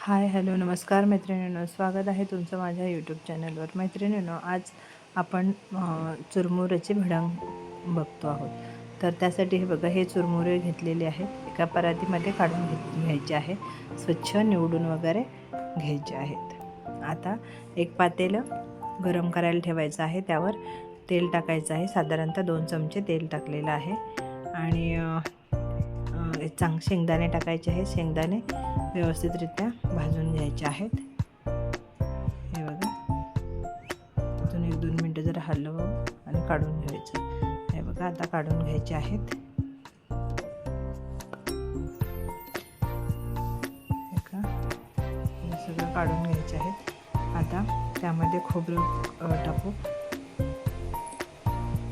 Hi hello नमस्कार मैत्रिणींनो, स्वागत आहे तुमचं माझ्या यूट्यूब चॅनलवर। मैत्रिणींनो, आज आपण चुरमुऱ्याचे भडंग बघतो आहोत। तर त्यासाठी हे बघा, हे चुरमुरे घेतलेले आहेत, एका परातीमध्ये काढून घ्यायचे आहे, स्वच्छ निवडून वगैरे घ्यायचे आहेत। आता एक पातेलं गरम करायला ठेवायचं आहे, त्यावर तेल टाकायचं आहे। साधारणतः 2 चमचे तेल टाकलेलं आहे आणि शेंगदाणे टाकायचे आहे। शेंगदाणे व्यवस्थितरित्या भाजून घ्यायचे आहेत। हे बघा, त्यातून 1-2 मिनटं जर हलवून आणि काढून घ्यायचं। हे बघा, आता काढून घ्यायचे आहेत। हे सगळं काढून घ्यायचे आहेत। आता त्यामध्ये खोबरं टाकू।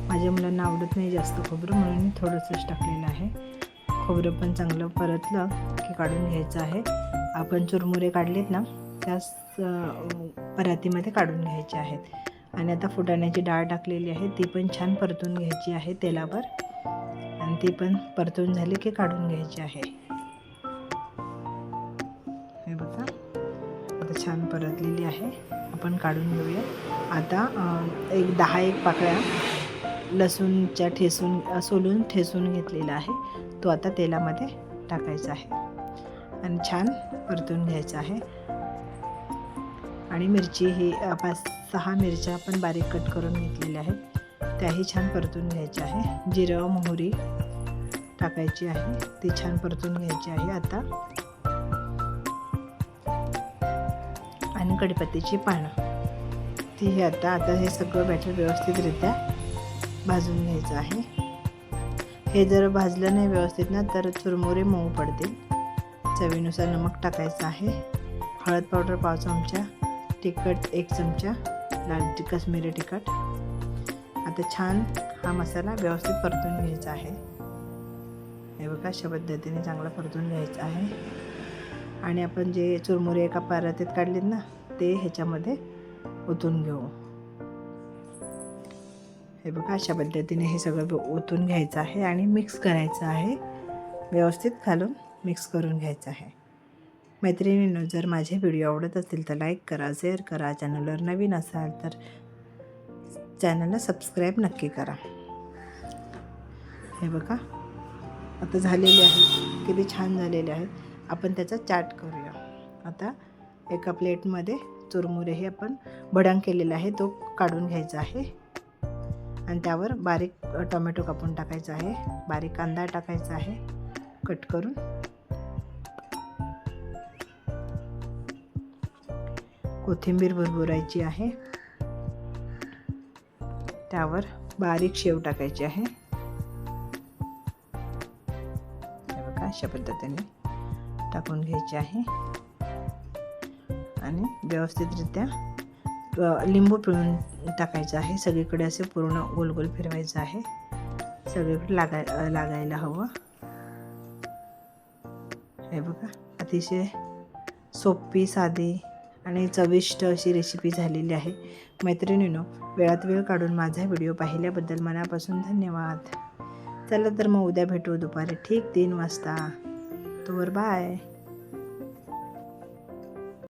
माझ्या मुलांना आवडत नाही जास्त खोबरं, म्हणून मी थोडंसंच टाकलेलं आहे। खोबरं पण चांगलं परतलं की काढून घ्यायचं आहे। आपण चुरमुरे काढलेत ना, त्याच परातीमध्ये काढून घ्यायचे आहेत। आणि आता फुटाण्याची डाळ टाकलेली आहे, ती पण छान परतून घ्यायची आहे तेलावर, आणि ती पण परतून झाली की काढून घ्यायची आहे। हे बघा, आता छान परतलेली आहे, आपण काढून घेऊया। आता 10-1 पाकळ्या लसूणच्या सोलून ठेसून घेतलेला आहे, तो आता तेलामध्ये टाकायचा आहे आणि छान परतून घ्यायचा आहे। आणि मिरची ही 5-6 मिरच्या आपण बारीक कट करून घेतलेल्या आहेत, त्याही छान परतून घ्यायच्या आहे। जिरं मोहरी टाकायची आहे, ती छान परतून घ्यायची आहे आता। आणि कढीपत्त्याची पानं, ती आता हे सगळं बॅटर व्यवस्थितरित्या भाजून घ्यायचं आहे। हे जर भाजलं नाही व्यवस्थित ना, तर चुरमुरे मऊ पडतील। चवीनुसार नमक टाकायचं आहे, हळद पावडर 5 चमचा, तिखट 1 चमचा, लाल काश्मीरी तिखट। आता छान हा मसाला व्यवस्थित परतून घ्यायचा आहे। हे बघा, अशा पद्धतीने चांगला परतून घ्यायचा आहे। आणि आपण जे चुरमुरे एका परातीत काढलेत ना, ते ह्याच्यामध्ये ओतून घेऊ। हे बघा, अशा पद्धतीने हे सगळं ओतून घ्यायचं आहे आणि मिक्स करायचं आहे, व्यवस्थित घालून मिक्स करून घ्यायचं आहे। मैत्रिणींनो, जर माझे व्हिडिओ आवडत असतील तर लाईक करा, शेअर करा, चॅनलवर नवीन असाल तर चॅनलला सबस्क्राईब नक्की करा। हे बघा, आता झालेले आहे, किती छान झालेले आहेत। आपण त्याचा चाट करूया। आता एका प्लेटमध्ये चुरमुरे हे आपण भडंग केलेला आहे, तो काढून घ्यायचा आहे आणि त्यावर बारीक टोमॅटो कापून टाकायचा आहे, बारीक कांदा टाकायचा आहे कट करून, कोथिंबीर भरभरायची आहे, त्यावर बारीक शेव टाकायची आहे। हे बघा, अशा पद्धतीने टाकून घ्यायची आहे आणि व्यवस्थितरित्या लिंबू पिळून टाकायचं आहे। सगळीकडे असे पूर्ण गोल गोल फिरवायचं आहे, सगळीकडे लागायला हवं। हे बघा, अतिशय सोपी, साधी आणि चविष्ट अशी रेसिपी झालेली आहे। मैत्रिणींनो, वेळात वेळ काढून माझा व्हिडिओ पाहिल्याबद्दल मनापासून धन्यवाद। चला तर मग उद्या भेटू दुपारी ठीक 3 वाजता। तोवर बाय।